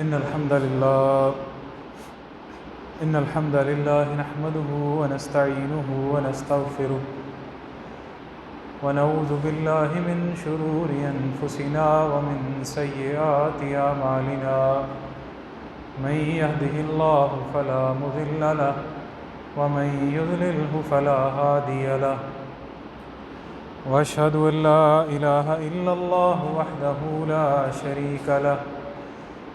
إن الحمد لله نحمده ونستعينه ونستغفره ونعوذ بالله من شرور أنفسنا ومن سيئات أعمالنا من يهده الله فلا مضل له ومن يضلله فلا هادي له وأشهد أن لا إله إلا الله وحده لا شريك له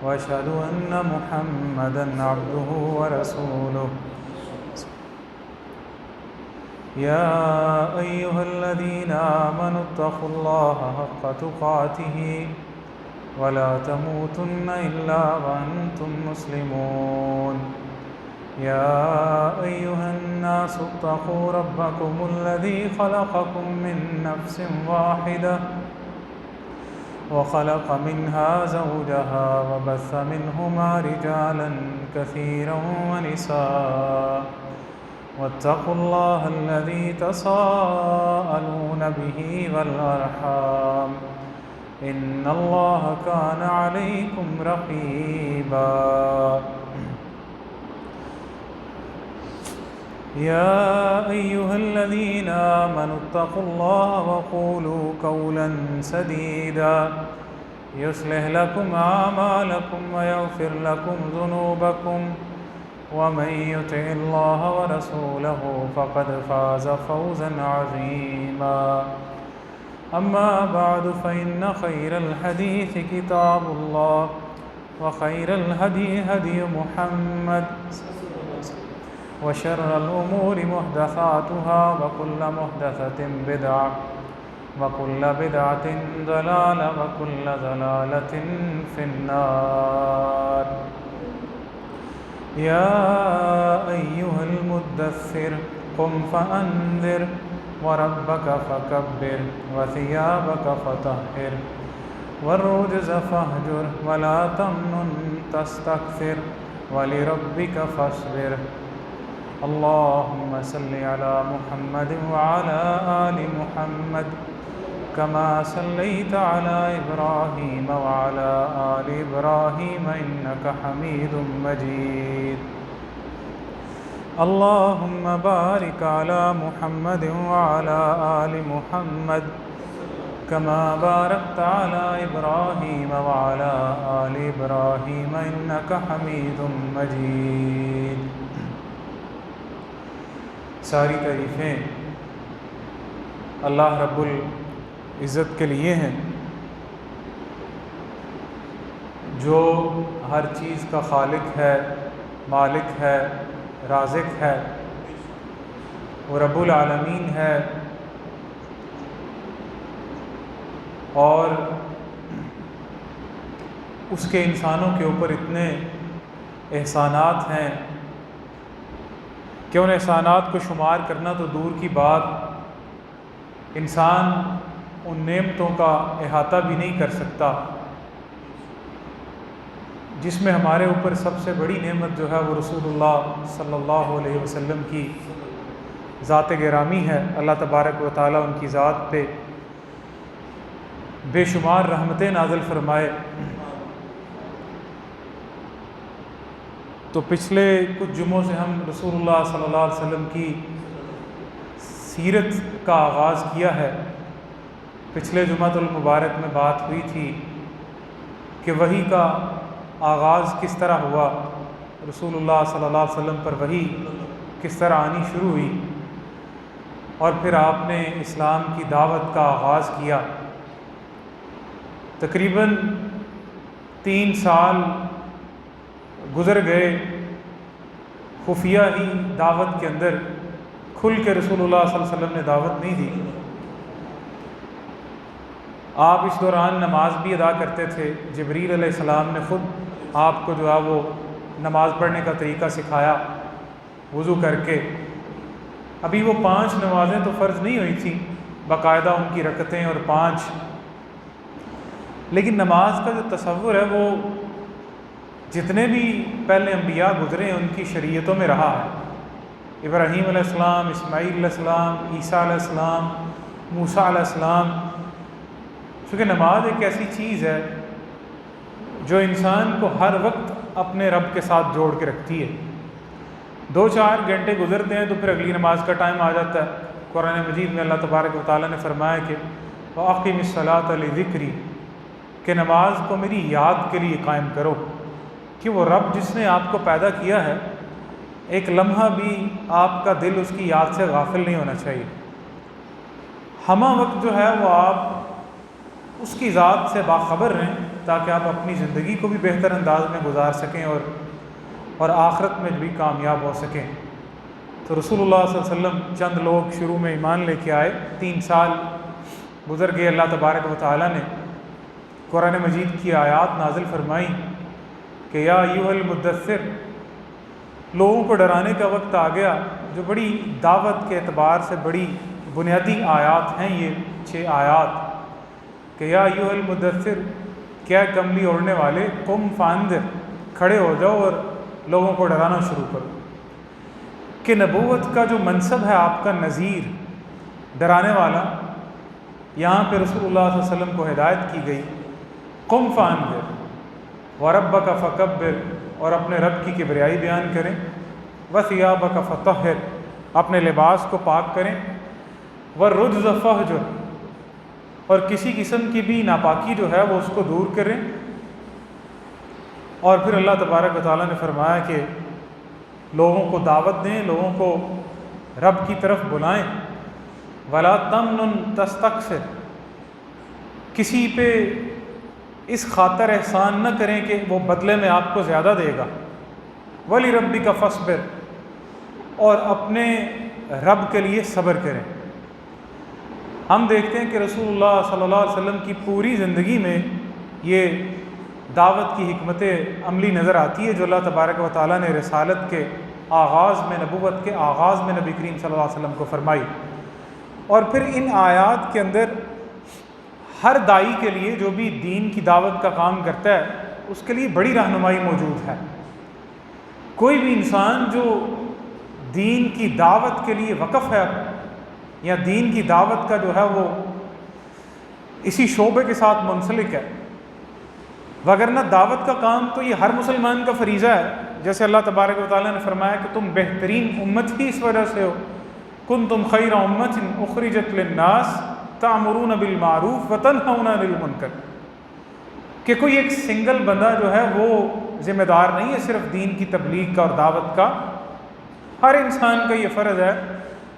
وأشهد أن محمدًا عبده ورسوله يا أيها الذين آمنوا اتقوا الله حق تقاته ولا تموتن إلا وأنتم مسلمون يا أيها الناس اتقوا ربكم الذي خلقكم من نفس واحدة وخلق منها زوجها وبث منهما رجالا كثيرا ونساء واتقوا الله الذي تساءلون به والأرحام إن الله كان عليكم رقيبا يا أيها الذين آمنوا اتقوا الله وقولوا قولا سديدا يصلح لكم أعمالكم ويغفر لكم ذنوبكم ومن يطع الله ورسوله فقد فاز فوزا عظيما أما بعد فإن خير الحديث كتاب الله وخير الهدي هدي محمد وشر الأمور محدثاتها وكل محدثة بدعة وكل بدعة ضلالة وكل ضلالة في النار يا أيها المدثر قم فأنذر وربك فكبر وثيابك فطهر والرجز فاهجر ولا تمنن تستكثر ولربك فاصبر اللهم صل على محمد وعلى آل محمد كما صليت على إبراهيم وعلى آل إبراهيم إنك حميد مجيد اللهم بارك على محمد وعلى آل محمد كما باركت على إبراهيم وعلى آل إبراهيم إنك حميد مجيد ساری تعریفیں اللہ رب العزت کے لیے ہیں جو ہر چیز کا خالق ہے، مالک ہے، رازق ہے، وہ رب العالمین ہے، اور اس کے انسانوں کے اوپر اتنے احسانات ہیں کہ ان احسانات کو شمار کرنا تو دور کی بات، انسان ان نعمتوں کا احاطہ بھی نہیں کر سکتا، جس میں ہمارے اوپر سب سے بڑی نعمت جو ہے وہ رسول اللہ صلی اللہ علیہ وسلم کی ذات گرامی ہے۔ اللہ تبارک و تعالیٰ ان کی ذات پہ بے شمار رحمتیں نازل فرمائے۔ تو پچھلے کچھ جمعوں سے ہم رسول اللہ صلی اللہ علیہ وسلم کی سیرت کا آغاز کیا ہے۔ پچھلے جمعۃ المبارک میں بات ہوئی تھی کہ وحی کا آغاز کس طرح ہوا، رسول اللہ صلی اللہ علیہ وسلم پر وحی کس طرح آنی شروع ہوئی، اور پھر آپ نے اسلام کی دعوت کا آغاز کیا۔ تقریباً 3 سال گزر گئے خفیہ ہی دعوت کے اندر، کھل کے رسول اللہ صلی اللہ علیہ وسلم نے دعوت نہیں دی۔ آپ اس دوران نماز بھی ادا کرتے تھے، جبریل علیہ السلام نے خود آپ کو جو ہے وہ نماز پڑھنے کا طریقہ سکھایا وضو کر کے۔ ابھی وہ 5 نمازیں تو فرض نہیں ہوئی تھیں، باقاعدہ ان کی رکعتیں اور 5، لیکن نماز کا جو تصور ہے وہ جتنے بھی پہلے انبیاء گزرے ہیں ان کی شریعتوں میں رہا ہے۔ ابراہیم علیہ السلام، اسماعیل علیہ السلام، عیسیٰ علیہ السلام، موسیٰ علیہ السلام، چونکہ نماز ایک ایسی چیز ہے جو انسان کو ہر وقت اپنے رب کے ساتھ جوڑ کے رکھتی ہے۔ 2-4 گھنٹے گزرتے ہیں تو پھر اگلی نماز کا ٹائم آ جاتا ہے۔ قرآن مجید میں اللہ تبارک و تعالیٰ نے فرمایا کہ وَأَقِمِ الصَّلَاةَ لِذِكْرِي، کہ نماز کو میری یاد کے لیے قائم کرو، کہ وہ رب جس نے آپ کو پیدا کیا ہے ایک لمحہ بھی آپ کا دل اس کی یاد سے غافل نہیں ہونا چاہیے۔ ہمہ وقت جو ہے وہ آپ اس کی ذات سے باخبر رہیں تاکہ آپ اپنی زندگی کو بھی بہتر انداز میں گزار سکیں اور آخرت میں بھی کامیاب ہو سکیں۔ تو رسول اللہ صلی اللہ علیہ وسلم چند لوگ شروع میں ایمان لے کے آئے، 3 سال گزر گئے، اللہ تبارک و تعالیٰ نے قرآن مجید کی آیات نازل فرمائی کہ یا ایھا المدثر، لوگوں کو ڈرانے کا وقت آ گیا، جو بڑی دعوت کے اعتبار سے بڑی بنیادی آیات ہیں یہ 6 آیات، کہ یا ایھا المدثر، کیا کملی اوڑھنے والے، قم فانذر، کھڑے ہو جاؤ اور لوگوں کو ڈرانا شروع کرو۔ کہ نبوت کا جو منصب ہے آپ کا نذیر، ڈرانے والا، یہاں پہ رسول اللہ صلی اللہ علیہ وسلم کو ہدایت کی گئی، قم فانذر وربک فکبر، اور اپنے رب کی کبریائی بیان کریں، وثیابک فطہر، اپنے لباس کو پاک کریں، والرجز فہجر، اور کسی قسم کی بھی ناپاکی جو ہے وہ اس کو دور کریں۔ اور پھر اللہ تبارک و تعالیٰ نے فرمایا کہ لوگوں کو دعوت دیں، لوگوں کو رب کی طرف بلائیں، ولا تمنن تستکثر، کسی پہ اس خاطر احسان نہ کریں کہ وہ بدلے میں آپ کو زیادہ دے گا، وَلِرَبِّكَ فَاصْبِرْ، اور اپنے رب کے لیے صبر کریں۔ ہم دیکھتے ہیں کہ رسول اللہ صلی اللہ علیہ وسلم کی پوری زندگی میں یہ دعوت کی حکمت عملی نظر آتی ہے جو اللہ تبارک و تعالیٰ نے رسالت کے آغاز میں، نبوت کے آغاز میں نبی کریم صلی اللہ علیہ وسلم کو فرمائی۔ اور پھر ان آیات کے اندر ہر داعی کے لیے جو بھی دین کی دعوت کا کام کرتا ہے اس کے لیے بڑی رہنمائی موجود ہے۔ کوئی بھی انسان جو دین کی دعوت کے لیے وقف ہے یا دین کی دعوت کا جو ہے وہ اسی شعبے کے ساتھ منسلک ہے، وگرنہ دعوت کا کام تو یہ ہر مسلمان کا فریضہ ہے۔ جیسے اللہ تبارک و تعالیٰ نے فرمایا کہ تم بہترین امت ہی اس وجہ سے ہو، کنتم خیر امت اخرجت للناس تأمرون بالمعروف وتنہون عن المنکر، کہ کوئی ایک سنگل بندہ جو ہے وہ ذمہ دار نہیں ہے صرف دین کی تبلیغ کا اور دعوت کا، ہر انسان کا یہ فرض ہے۔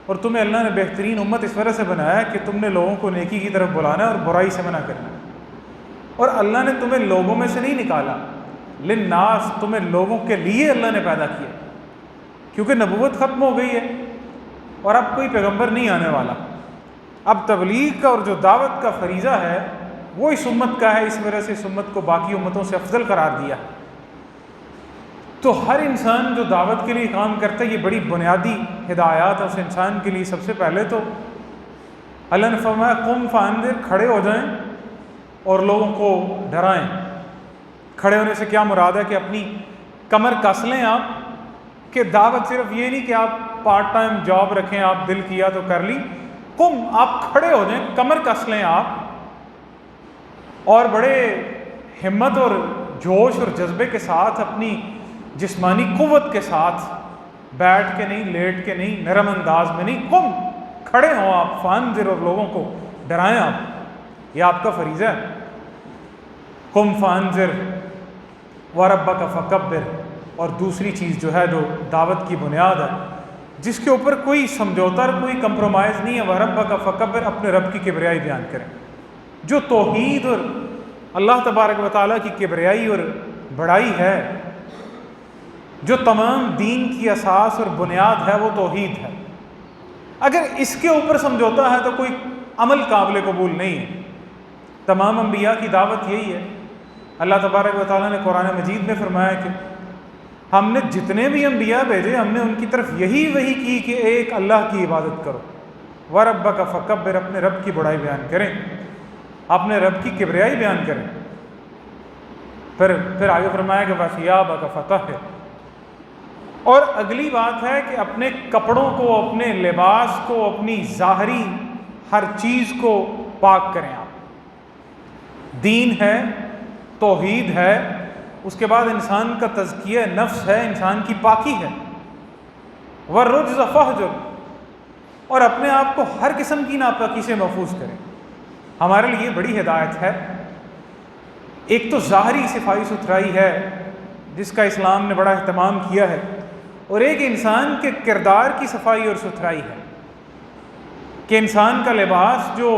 اور تمہیں اللہ نے بہترین امت اس وجہ سے بنایا ہے کہ تم نے لوگوں کو نیکی کی طرف بلانا ہے اور برائی سے منع کرنا ہے۔ اور اللہ نے تمہیں لوگوں میں سے نہیں نکالا، للناس، تمہیں لوگوں کے لیے اللہ نے پیدا کیا، کیونکہ نبوت ختم ہو گئی ہے اور اب کوئی پیغمبر نہیں آنے والا۔ اب تبلیغ کا اور جو دعوت کا فریضہ ہے وہ اس امت کا ہے، اس وجہ سے اس امت کو باقی امتوں سے افضل قرار دیا۔ تو ہر انسان جو دعوت کے لیے کام کرتا ہے یہ بڑی بنیادی ہدایات ہے اس انسان کے لیے۔ سب سے پہلے تو اللہ نے فرمایا قم فانذر، کھڑے ہو جائیں اور لوگوں کو ڈرائیں۔ کھڑے ہونے سے کیا مراد ہے کہ اپنی کمر کس لیں آپ، کہ دعوت صرف یہ نہیں کہ آپ پارٹ ٹائم جاب رکھیں، آپ دل کیا تو کر لی، قم، آپ کھڑے ہو جائیں، کمر کس لیں آپ، اور بڑے ہمت اور جوش اور جذبے کے ساتھ، اپنی جسمانی قوت کے ساتھ، بیٹھ کے نہیں، لیٹ کے نہیں، نرم انداز میں نہیں، قم، کھڑے ہوں آپ، فانذر، اور لوگوں کو ڈرائیں آپ، یہ آپ کا فریضہ ہے۔ قم فانذر وربک فکبر، اور دوسری چیز جو ہے جو دعوت کی بنیاد ہے جس کے اوپر کوئی سمجھوتا اور کوئی کمپرومائز نہیں ہے، وربک فکبر، اپنے رب کی کبریائی بیان کریں۔ جو توحید اور اللہ تبارک و تعالیٰ کی کبریائی اور بڑائی ہے، جو تمام دین کی اساس اور بنیاد ہے، وہ توحید ہے۔ اگر اس کے اوپر سمجھوتا ہے تو کوئی عمل قابل قبول نہیں ہے۔ تمام انبیاء کی دعوت یہی ہے۔ اللہ تبارک و تعالیٰ نے قرآن مجید میں فرمایا کہ ہم نے جتنے بھی انبیاء بھیجے ہم نے ان کی طرف یہی وحی کی کہ ایک اللہ کی عبادت کرو، وَرَبَّكَ فَكَبِّرْ، اپنے رب کی بڑائی بیان کریں، اپنے رب کی کبریائی بیان کریں۔ پھر آگے فرمایا کہ وَثِيَابَكَ فَطَهِّرْ، اور اگلی بات ہے کہ اپنے کپڑوں کو، اپنے لباس کو، اپنی ظاہری ہر چیز کو پاک کریں آپ۔ دین ہے، توحید ہے، اس کے بعد انسان کا تزکیہ نفس ہے، انسان کی پاکی ہے، والرجز فاہجر، اور اپنے آپ کو ہر قسم کی ناپاکی سے محفوظ کریں۔ ہمارے لیے بڑی ہدایت ہے۔ ایک تو ظاہری صفائی ستھرائی ہے جس کا اسلام نے بڑا اہتمام کیا ہے، اور ایک انسان کے کردار کی صفائی اور ستھرائی ہے کہ انسان کا لباس جو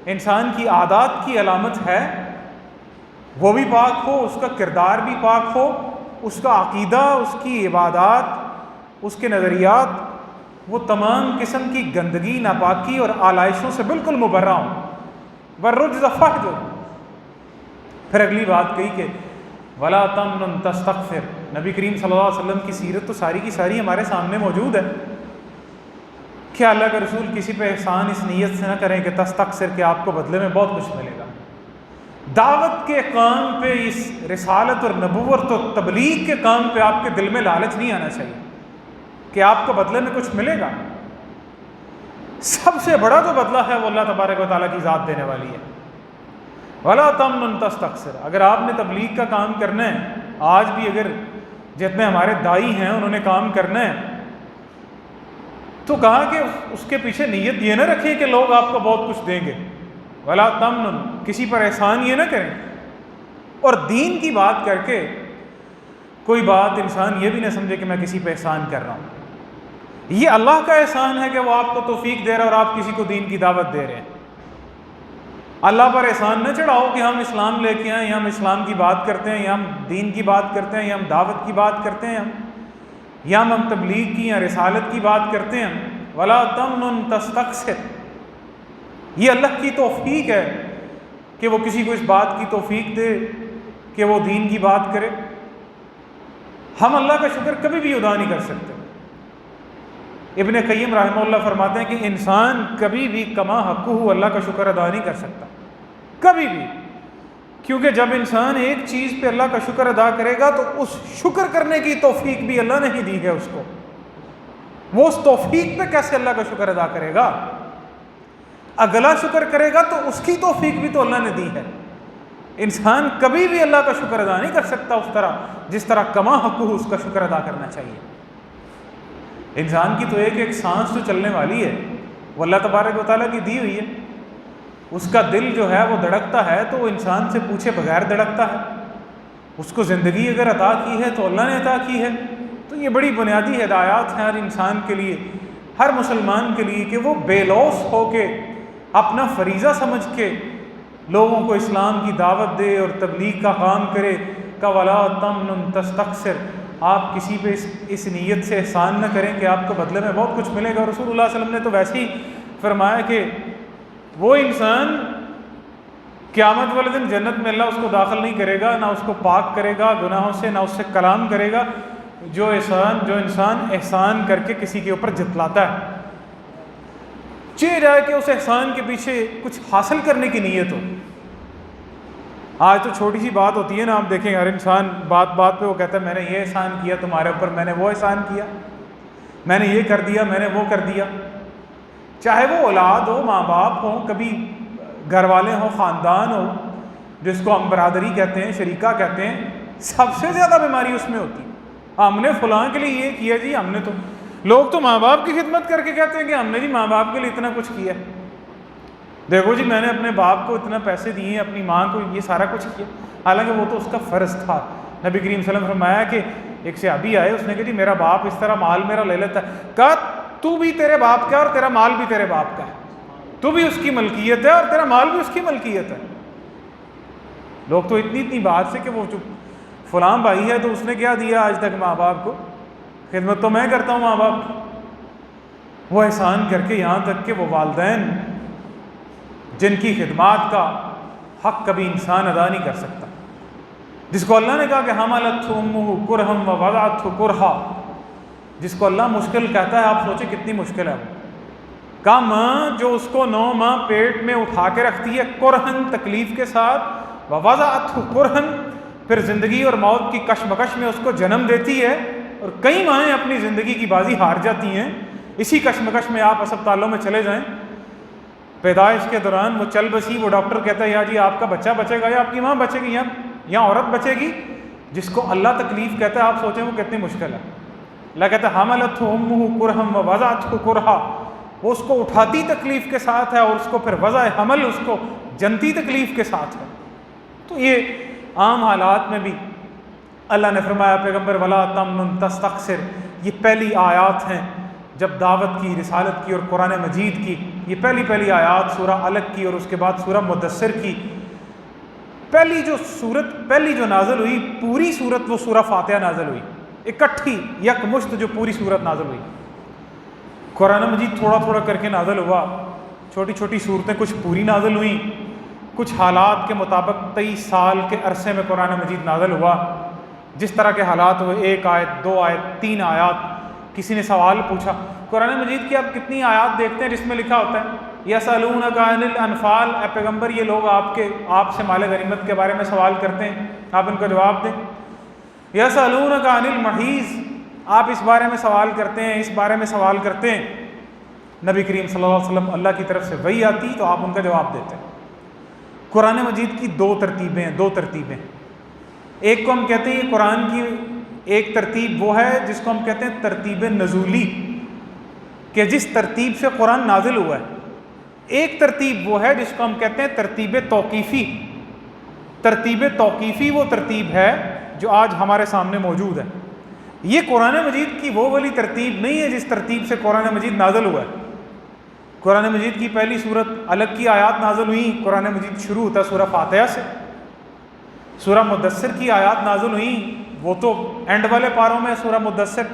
انسان کی عادات کی علامت ہے وہ بھی پاک ہو، اس کا کردار بھی پاک ہو، اس کا عقیدہ، اس کی عبادات، اس کے نظریات، وہ تمام قسم کی گندگی، ناپاکی اور آلائشوں سے بالکل مبرہ ہوں۔ والرجز فاہجر، پھر اگلی بات کہی کہ ولا تمنن تستکثر۔ نبی کریم صلی اللہ علیہ وسلم کی سیرت تو ساری کی ساری ہمارے سامنے موجود ہے کہ اللہ کے رسول کسی پہ احسان اس نیت سے نہ کریں کہ تستکثر، کہ آپ کو بدلے میں بہت کچھ ملے گا۔ دعوت کے کام پہ، اس رسالت اور نبوت اور تبلیغ کے کام پہ آپ کے دل میں لالچ نہیں آنا چاہیے کہ آپ کو بدلے میں کچھ ملے گا۔ سب سے بڑا جو بدلہ ہے وہ اللہ تبارک و تعالیٰ کی ذات دینے والی ہے۔ ولا تمنن تستکثر، اگر آپ نے تبلیغ کا کام کرنا ہے، آج بھی اگر جتنے ہمارے دائی ہیں انہوں نے کام کرنا ہے، تو کہا کہ اس کے پیچھے نیت یہ نہ رکھیں کہ لوگ آپ کو بہت کچھ دیں گے۔ ولا تمنن، کسی پر احسان یہ نہ کریں، اور دین کی بات کر کے کوئی بات انسان یہ بھی نہ سمجھے کہ میں کسی پہ احسان کر رہا ہوں۔ یہ اللہ کا احسان ہے کہ وہ آپ کو توفیق دے رہا ہے اور آپ کسی کو دین کی دعوت دے رہے ہیں۔ اللہ پر احسان نہ چڑھاؤ کہ ہم اسلام لے کے آئیں، یا ہم اسلام کی بات کرتے ہیں، یا ہم دین کی بات کرتے ہیں، یا ہم دعوت کی بات کرتے ہیں، یا ہم تبلیغ کی یا رسالت کی بات کرتے ہیں۔ ولا تمنن تستکثر، یہ اللہ کی توفیق ہے کہ وہ کسی کو اس بات کی توفیق دے کہ وہ دین کی بات کرے۔ ہم اللہ کا شکر کبھی بھی ادا نہیں کر سکتے۔ ابن قیم رحمہ اللہ فرماتے ہیں کہ انسان کبھی بھی کما حقہ اللہ کا شکر ادا نہیں کر سکتا، کبھی بھی، کیونکہ جب انسان ایک چیز پہ اللہ کا شکر ادا کرے گا تو اس شکر کرنے کی توفیق بھی اللہ نے ہی دی ہے اس کو، وہ اس توفیق پہ کیسے اللہ کا شکر ادا کرے گا؟ اگلا شکر کرے گا تو اس کی توفیق بھی تو اللہ نے دی ہے۔ انسان کبھی بھی اللہ کا شکر ادا نہیں کر سکتا اس طرح جس طرح کما حقہ اس کا شکر ادا کرنا چاہیے۔ انسان کی تو ایک ایک سانس جو چلنے والی ہے وہ اللہ تبارک و تعالیٰ کی دی ہوئی ہے۔ اس کا دل جو ہے وہ دھڑکتا ہے تو وہ انسان سے پوچھے بغیر دھڑکتا ہے۔ اس کو زندگی اگر عطا کی ہے تو اللہ نے عطا کی ہے۔ تو یہ بڑی بنیادی ہدایات ہیں ہر انسان کے لیے، ہر مسلمان کے لیے، کہ وہ بے لوث ہو کے اپنا فریضہ سمجھ کے لوگوں کو اسلام کی دعوت دے اور تبلیغ کا کام کرے۔ کہ ولا تمنن تستکثر، آپ کسی پہ اس نیت سے احسان نہ کریں کہ آپ کو بدلے میں بہت کچھ ملے گا۔ رسول اللہ صلی اللہ علیہ وسلم نے تو ویسے ہی فرمایا کہ وہ انسان قیامت والے دن جنت میں اللہ اس کو داخل نہیں کرے گا، نہ اس کو پاک کرے گا گناہوں سے، نہ اس سے کلام کرے گا، جو انسان احسان کر کے کسی کے اوپر جتلاتا ہے، چاہے جائے کہ اس احسان کے پیچھے کچھ حاصل کرنے کی نیت ہو۔ آج تو چھوٹی سی بات ہوتی ہے نا، آپ دیکھیں ہر انسان بات بات پہ وہ کہتا ہے میں نے یہ احسان کیا تمہارے اوپر، میں نے وہ احسان کیا، میں نے یہ کر دیا، میں نے وہ کر دیا۔ چاہے وہ اولاد ہو، ماں باپ ہوں، کبھی گھر والے ہوں، خاندان ہو، جس کو ہم برادری کہتے ہیں، شریکہ کہتے ہیں، سب سے زیادہ بیماری اس میں ہوتی ہے۔ ہم نے فلاں کے لیے یہ کیا جی، ہم نے تو، لوگ تو ماں باپ کی خدمت کر کے کہتے ہیں کہ ہم نے جی ماں باپ کے لیے اتنا کچھ کیا، دیکھو جی میں نے اپنے باپ کو اتنا پیسے دیے ہیں، اپنی ماں کو یہ سارا کچھ کیا، حالانکہ وہ تو اس کا فرض تھا۔ نبی کریم صلی اللہ علیہ وسلم نے فرمایا کہ ایک صحابی آئے، اس نے کہا جی میرا باپ اس طرح مال میرا لے لیتا ہے، کہا تو بھی تیرے باپ کا اور تیرا مال بھی تیرے باپ کا ہے، تو بھی اس کی ملکیت ہے اور تیرا مال بھی اس کی ملکیت ہے۔ لوگ تو اتنی بات سے کہ وہ جو فلاں بھائی ہے تو اس نے کیا دیا آج تک ماں باپ کو، خدمت تو میں کرتا ہوں ماں باپ کی، وہ احسان کر کے یہاں تک کہ وہ والدین جن کی خدمات کا حق کبھی انسان ادا نہیں کر سکتا، جس کو اللہ نے کہا کہ حملتہ امہ کرہا ووضعتہ کرہا، جس کو اللہ مشکل کہتا ہے، آپ سوچیں کتنی مشکل ہے وہ، کہا ماں جو اس کو 9 ماہ پیٹ میں اٹھا کے رکھتی ہے کرہن، تکلیف کے ساتھ، ووضعتہ کرہن، پھر زندگی اور موت کی کشمکش میں اس کو جنم دیتی ہے، اور کئی مائیں اپنی زندگی کی بازی ہار جاتی ہیں اسی کشمکش میں۔ آپ اسپتالوں میں چلے جائیں، پیدائش کے دوران وہ چل بسی، وہ ڈاکٹر کہتا ہے یا جی آپ کا بچہ بچے گا یا آپ کی ماں بچے گی یا عورت بچے گی، جس کو اللہ تکلیف کہتا ہے، آپ سوچیں وہ کتنی مشکل ہے۔ اللہ کہتا ہے حملتہ امہ کرہا ووضعتہ کرہا، وہ اس کو اٹھاتی تکلیف کے ساتھ ہے اور اس کو پھر وضع حمل اس کو جنتی تکلیف کے ساتھ ہے۔ تو یہ عام حالات میں بھی اللہ نے فرمایا پیغمبر ولا تمنن تستکثر، یہ پہلی آیات ہیں جب دعوت کی، رسالت کی اور قرآن مجید کی، یہ پہلی آیات سورہ علق کی اور اس کے بعد سورہ مدثر کی پہلی جو نازل ہوئی پوری صورت وہ سورہ فاتحہ نازل ہوئی، اکٹھی یکمشت جو پوری صورت نازل ہوئی۔ قرآن مجید تھوڑا تھوڑا کر کے نازل ہوا، چھوٹی چھوٹی صورتیں کچھ پوری نازل ہوئیں، کچھ حالات کے مطابق 23 سال کے عرصے میں قرآن مجید نازل ہوا، جس طرح کے حالات ہوئے، 1 آیت 2 آیت 3 آیات۔ کسی نے سوال پوچھا قرآن مجید کی آپ کتنی آیات دیکھتے ہیں جس میں لکھا ہوتا ہے یسألونک عن الانفال، اے پیغمبر یہ لوگ آپ سے مال غنیمت کے بارے میں سوال کرتے ہیں، آپ ان کا جواب دیں۔ یسألونک عن المحیض، آپ اس بارے میں سوال کرتے ہیں، اس بارے میں سوال کرتے ہیں۔ نبی کریم صلی اللہ علیہ وسلم اللہ کی طرف سے وحی آتی تو آپ ان کا جواب دیتے ہیں۔ قرآن مجید کی 2 ترتیبیں، ایک کو ہم کہتے ہیں قرآن کی ایک ترتیب وہ ہے جس کو ہم کہتے ہیں ترتیب نزولی، کہ جس ترتیب سے قرآن نازل ہوا ہے۔ ایک ترتیب وہ ہے جس کو ہم کہتے ہیں ترتیب توقیفی۔ ترتیب توقیفی وہ ترتیب ہے جو آج ہمارے سامنے موجود ہے۔ یہ قرآن مجید کی وہ والی ترتیب نہیں ہے جس ترتیب سے قرآن مجید نازل ہوا ہے۔ قرآن مجید کی پہلی صورت علق کی آیات نازل ہوئیں، قرآن مجید شروع ہوتا ہے سورہ فاتحہ سے۔ سورہ مدثر کی آیات نازل ہوئیں، وہ تو اینڈ والے پاروں میں سورہ مدثر۔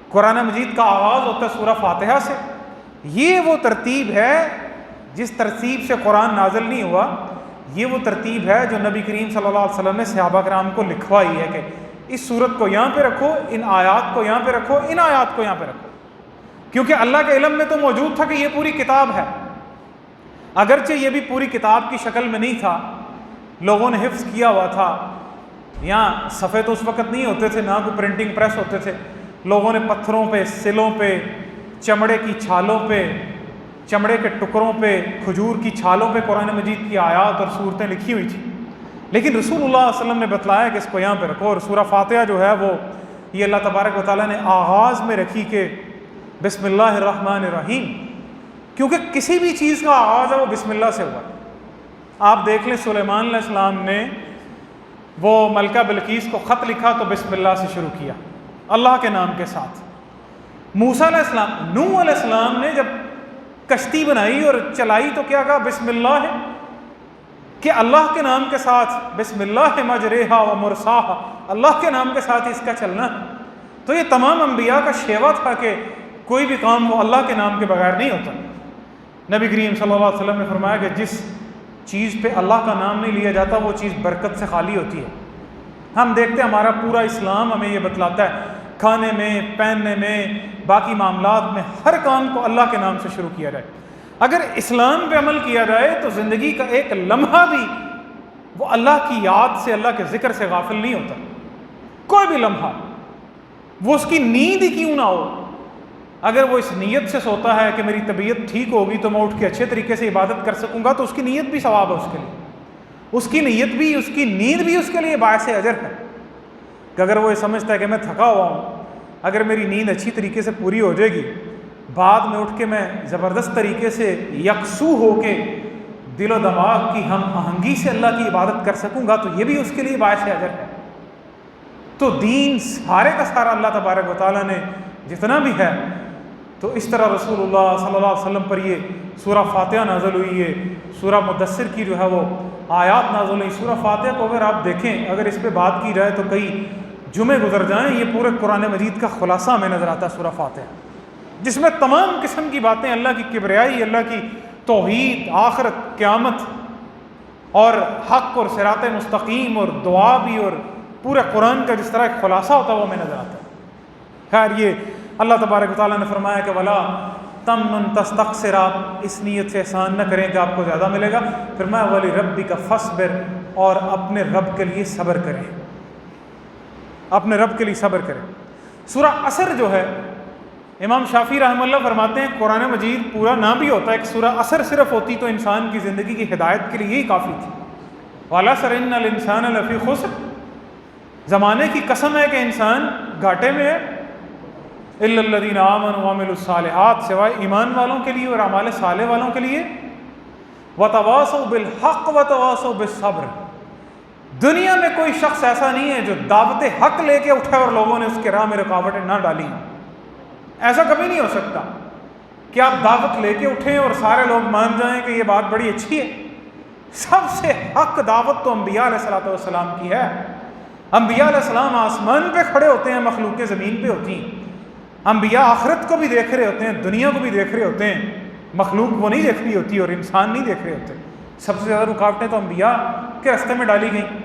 قرآن مجید کا آغاز ہوتا ہے سورہ فاتحہ سے۔ یہ وہ ترتیب ہے جس ترتیب سے قرآن نازل نہیں ہوا، یہ وہ ترتیب ہے جو نبی کریم صلی اللہ علیہ وسلم نے صحابہ کرام کو لکھوائی ہے کہ اس صورت کو یہاں پہ رکھو، ان آیات کو یہاں پہ رکھو، ان آیات کو یہاں پہ رکھو، کیونکہ اللہ کے علم میں تو موجود تھا کہ یہ پوری کتاب ہے، اگرچہ یہ بھی پوری کتاب کی شکل میں نہیں تھا، لوگوں نے حفظ کیا ہوا تھا۔ یہاں صفحے تو اس وقت نہیں ہوتے تھے، نہ کوئی پرنٹنگ پریس ہوتے تھے، لوگوں نے پتھروں پہ، سلوں پہ، چمڑے کی چھالوں پہ، چمڑے کے ٹکڑوں پہ، کھجور کی چھالوں پہ قرآن مجید کی آیات اور صورتیں لکھی ہوئی تھیں۔ لیکن رسول اللہ صلی اللہ علیہ وسلم نے بتلایا کہ اس کو یہاں پہ رکھو، اور سورہ فاتحہ جو ہے وہ یہ اللہ تبارک و تعالیٰ نے آغاز میں رکھی کہ بسم اللہ الرحمن الرحیم، کیونکہ کسی بھی چیز کا آغاز ہے وہ بسم اللہ سے ہوا۔ آپ دیکھ لیں سلیمان علیہ السلام نے وہ ملکہ بلقیس کو خط لکھا تو بسم اللہ سے شروع کیا، اللہ کے نام کے ساتھ۔ موسیٰ علیہ السلام، نوح علیہ السلام نے جب کشتی بنائی اور چلائی تو کیا کہا؟ بسم اللہ ہے، کہ اللہ کے نام کے ساتھ، بسم اللہ مجریہا و مرساہا، اللہ کے نام کے ساتھ اس کا چلنا۔ تو یہ تمام انبیاء کا شیوا تھا کہ کوئی بھی کام وہ اللہ کے نام کے بغیر نہیں ہوتا۔ نبی کریم صلی اللہ علیہ وسلم نے فرمایا کہ جس چیز پہ اللہ کا نام نہیں لیا جاتا وہ چیز برکت سے خالی ہوتی ہے۔ ہم دیکھتے ہیں ہمارا پورا اسلام ہمیں یہ بتلاتا ہے، کھانے میں، پہننے میں، باقی معاملات میں ہر کام کو اللہ کے نام سے شروع کیا جائے۔ اگر اسلام پہ عمل کیا جائے تو زندگی کا ایک لمحہ بھی وہ اللہ کی یاد سے، اللہ کے ذکر سے غافل نہیں ہوتا، کوئی بھی لمحہ، وہ اس کی نیند ہی کیوں نہ ہو۔ اگر وہ اس نیت سے سوتا ہے کہ میری طبیعت ٹھیک ہوگی تو میں اٹھ کے اچھے طریقے سے عبادت کر سکوں گا، تو اس کی نیت بھی ثواب ہے اس کے لیے، اس کی نیت بھی، اس کی نیند بھی اس کے لیے باعث اجر ہے۔ کہ اگر وہ یہ سمجھتا ہے کہ میں تھکا ہوا ہوں، اگر میری نیند اچھی طریقے سے پوری ہو جائے گی، بعد میں اٹھ کے میں زبردست طریقے سے یکسو ہو کے دل و دماغ کی ہم آہنگی سے اللہ کی عبادت کر سکوں گا، تو یہ بھی اس کے لیے باعث اجر ہے۔ تو دین سارے کا سارا اللہ تبارک و تعالیٰ نے جتنا بھی ہے، تو اس طرح رسول اللہ صلی اللہ علیہ وسلم پر یہ سورہ فاتحہ نازل ہوئی ہے، سورہ مدثر کی جو ہے وہ آیات نازل ہوئی۔ سورہ فاتحہ کو اگر آپ دیکھیں، اگر اس پہ بات کی جائے تو کئی جمعے گزر جائیں، یہ پورے قرآن مجید کا خلاصہ ہمیں نظر آتا ہے سورہ فاتحہ، جس میں تمام قسم کی باتیں، اللہ کی کبریائی، اللہ کی توحید، آخرت، قیامت اور حق اور صراط مستقیم اور دعا بھی، اور پورے قرآن کا جس طرح ایک خلاصہ ہوتا ہے وہ ہمیں نظر آتا ہے۔ خیر، یہ اللہ تبارک و تعالیٰ نے فرمایا کہ ولا تمنن تستکثر، آپ اس نیت سے احسان نہ کریں کہ آپ کو زیادہ ملے گا، فرمایا ولی ربک فاصبر، اور اپنے رب کے لیے صبر کریں، اپنے رب کے لیے صبر کریں۔ سورہ عصر جو ہے، امام شافعی رحمہ اللہ فرماتے ہیں قرآن مجید پورا نہ بھی ہوتا، ایک سورہ عصر صرف ہوتی تو انسان کی زندگی کی ہدایت کے لیے یہی کافی تھی۔ وَالْعَصْرِ إِنَّ الْإِنسَانَ لَفِي خُسْرٍ، زمانے کی قسم ہے کہ انسان گھاٹے میں ہے، الا الذین آمنوا وعملوا الصالحات، سوائے ایمان والوں کے لیے اور اعمال صالح والوں کے لیے، وتواصوا بالحق وتواصوا بالصبر۔ دنیا میں کوئی شخص ایسا نہیں ہے جو دعوت حق لے کے اٹھے اور لوگوں نے اس کے راہ میں رکاوٹیں نہ ڈالی۔ ایسا کبھی نہیں ہو سکتا کہ آپ دعوت لے کے اٹھیں اور سارے لوگ مان جائیں کہ یہ بات بڑی اچھی ہے۔ سب سے حق دعوت تو انبیاء علیہ الصلوۃ والسلام کی ہے۔ انبیاء علیہ السلام آسمان پہ کھڑے ہوتے ہیں، مخلوقیں زمین پہ ہوتی ہیں۔ انبیاء آخرت کو بھی دیکھ رہے ہوتے ہیں، دنیا کو بھی دیکھ رہے ہوتے ہیں، مخلوق وہ نہیں دیکھ رہی ہوتی اور انسان نہیں دیکھ رہے ہوتے۔ سب سے زیادہ رکاوٹیں تو انبیاء کے راستے میں ڈالی گئیں۔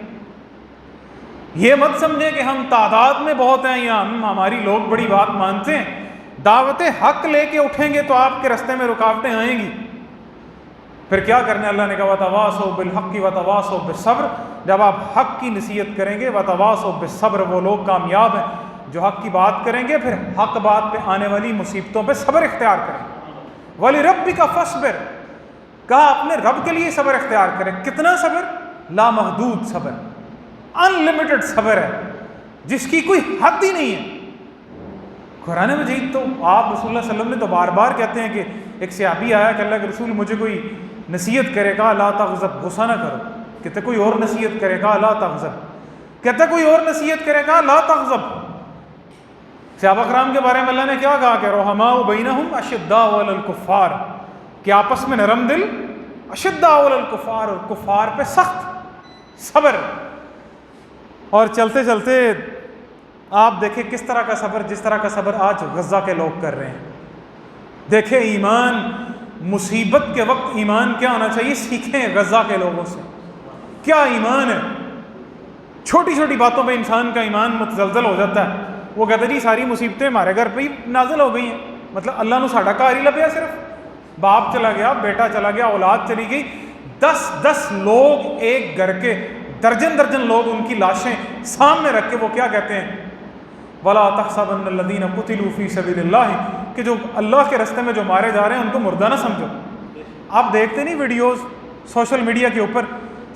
یہ مت سمجھیں کہ ہم تعداد میں بہت ہیں یا ہماری لوگ بڑی بات مانتے ہیں۔ دعوت حق لے کے اٹھیں گے تو آپ کے راستے میں رکاوٹیں آئیں گی۔ پھر کیا کرنا ہے؟ اللہ نے کہا وتواصوا بالحق وتواصوا بالصبر۔ جب آپ حق کی نصیحت کریں گے، وتواصوا بالصبر، وہ لوگ کامیاب ہیں جو حق کی بات کریں گے، پھر حق بات پہ آنے والی مصیبتوں پہ صبر اختیار کریں گے۔ وَلِرَبِّكَ فَاصْبِرْ، کہا اپنے رب کے لیے صبر اختیار کریں۔ کتنا صبر؟ لامحدود صبر، انلمیٹڈ صبر ہے جس کی کوئی حد ہی نہیں ہے۔ قرآن مجید تو آپ رسول اللہ صلی اللہ علیہ وسلم نے تو بار بار کہتے ہیں کہ ایک صحابی آیا کہ اللہ کے رسول مجھے کوئی نصیحت کرے گا، لا تغضب، غصہ نہ کرو۔ کہتے کوئی اور نصیحت کرے گا، لا تغضب۔ کہتے کوئی اور نصیحت کرے گا، لا تغضب۔ صحابہ کرام کے بارے میں اللہ نے کیا کہا کہ رحماء بینہم اشداء علی الکفار، کہ آپس میں نرم دل، اشداء علی الکفار، اور کفار پہ سخت صبر۔ اور چلتے چلتے آپ دیکھیں کس طرح کا صبر، جس طرح کا صبر آج غزہ کے لوگ کر رہے ہیں۔ دیکھیں ایمان، مصیبت کے وقت ایمان کیا ہونا چاہیے، سیکھیں غزہ کے لوگوں سے کیا ایمان ہے۔ چھوٹی چھوٹی باتوں پہ انسان کا ایمان متزلزل ہو جاتا ہے۔ وہ کہتے ہیں جی ساری مصیبتیں ہمارے گھر پہ ہی نازل ہو گئی ہیں، مطلب اللہ نے ساڈا گھر ہی لبیا، صرف باپ چلا گیا، بیٹا چلا گیا، اولاد چلی گئی، 10 لوگ ایک گھر کے، درجن لوگ ان کی لاشیں سامنے رکھ کے وہ کیا کہتے ہیں، وَلَا تَحْسَبَنَّ الَّذِينَ قُتِلُوا فِي سَبِيلِ اللَّهِ، کہ جو اللہ کے راستے میں جو مارے جا رہے ہیں ان کو مردہ نہ سمجھو۔ آپ دیکھتے نہیں ویڈیوز سوشل میڈیا کے اوپر؟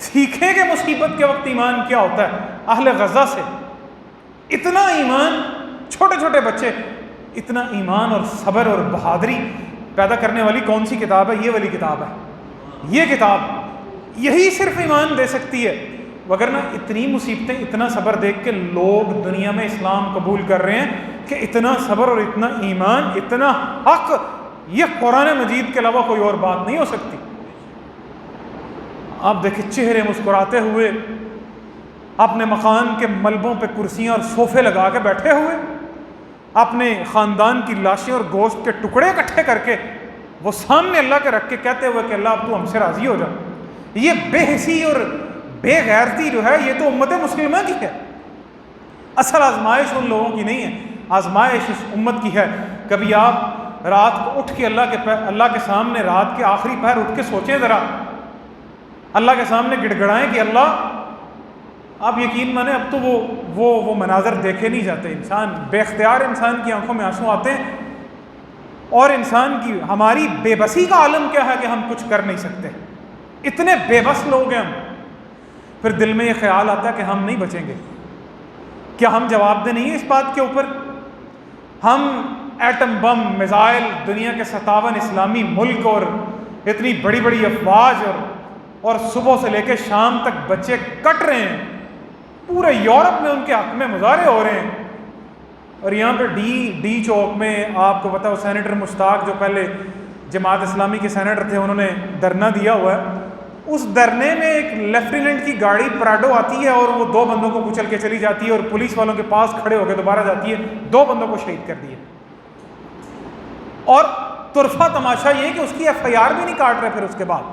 سیکھیں کہ مصیبت کے وقت ایمان کیا ہوتا ہے۔ اہل غزہ سے اتنا ایمان، چھوٹے چھوٹے بچے، اتنا ایمان اور صبر اور بہادری پیدا کرنے والی کون سی کتاب ہے؟ یہ والی کتاب ہے۔ یہ کتاب یہی صرف ایمان دے سکتی ہے، وگرنہ اتنی مصیبتیں، اتنا صبر دیکھ کے لوگ دنیا میں اسلام قبول کر رہے ہیں کہ اتنا صبر اور اتنا ایمان، اتنا حق، یہ قرآن مجید کے علاوہ کوئی اور بات نہیں ہو سکتی۔ آپ دیکھیں چہرے مسکراتے ہوئے، اپنے مکان کے ملبوں پہ کرسیاں اور صوفے لگا کے بیٹھے ہوئے، اپنے خاندان کی لاشیں اور گوشت کے ٹکڑے اکٹھے کر کے وہ سامنے اللہ کے رکھ کے کہتے ہوئے کہ اللہ اب تو ہم سے راضی ہو جا۔ یہ بے حسی اور بے غیرتی جو ہے یہ تو امت مسلمہ کی ہے۔ اصل آزمائش ان لوگوں کی نہیں ہے، آزمائش اس امت کی ہے۔ کبھی آپ رات کو اٹھ کے اللہ کے سامنے رات کے آخری پہر اٹھ کے سوچیں ذرا، اللہ کے سامنے گڑ گڑائیں کہ اللہ، آپ یقین مانیں اب تو وہ مناظر دیکھے نہیں جاتے۔ انسان بے اختیار، انسان کی آنکھوں میں آنسو آتے ہیں، اور انسان کی ہماری بے بسی کا عالم کیا ہے کہ ہم کچھ کر نہیں سکتے، اتنے بے بس لوگ ہیں ہم۔ پھر دل میں یہ خیال آتا ہے کہ ہم نہیں بچیں گے، کیا ہم جواب دہ نہیں ہیں اس بات کے اوپر؟ ہم ایٹم بم، میزائل، دنیا کے 57 اسلامی ملک اور اتنی بڑی بڑی افواج، اور صبح سے لے کے شام تک بچے کٹ رہے ہیں، پورے یورپ میں ان کے حق میں مظاہرے ہو رہے ہیں، اور یہاں پہ ڈی چوک میں آپ کو پتا ہے سینیٹر مشتاق جو پہلے جماعت اسلامی کے سینیٹر تھے، انہوں نے دھرنا دیا ہوا ہے۔ اس دھرنے میں ایک لیفٹیننٹ کی گاڑی پراڈو آتی ہے اور وہ 2 بندوں کو کچل کے چلی جاتی ہے، اور پولیس والوں کے پاس کھڑے ہو کے دوبارہ جاتی ہے، 2 بندوں کو شہید کر دیا۔ اور طرفہ تماشا یہ کہ اس کی FIR بھی نہیں کاٹ رہے پھر اس کے بعد۔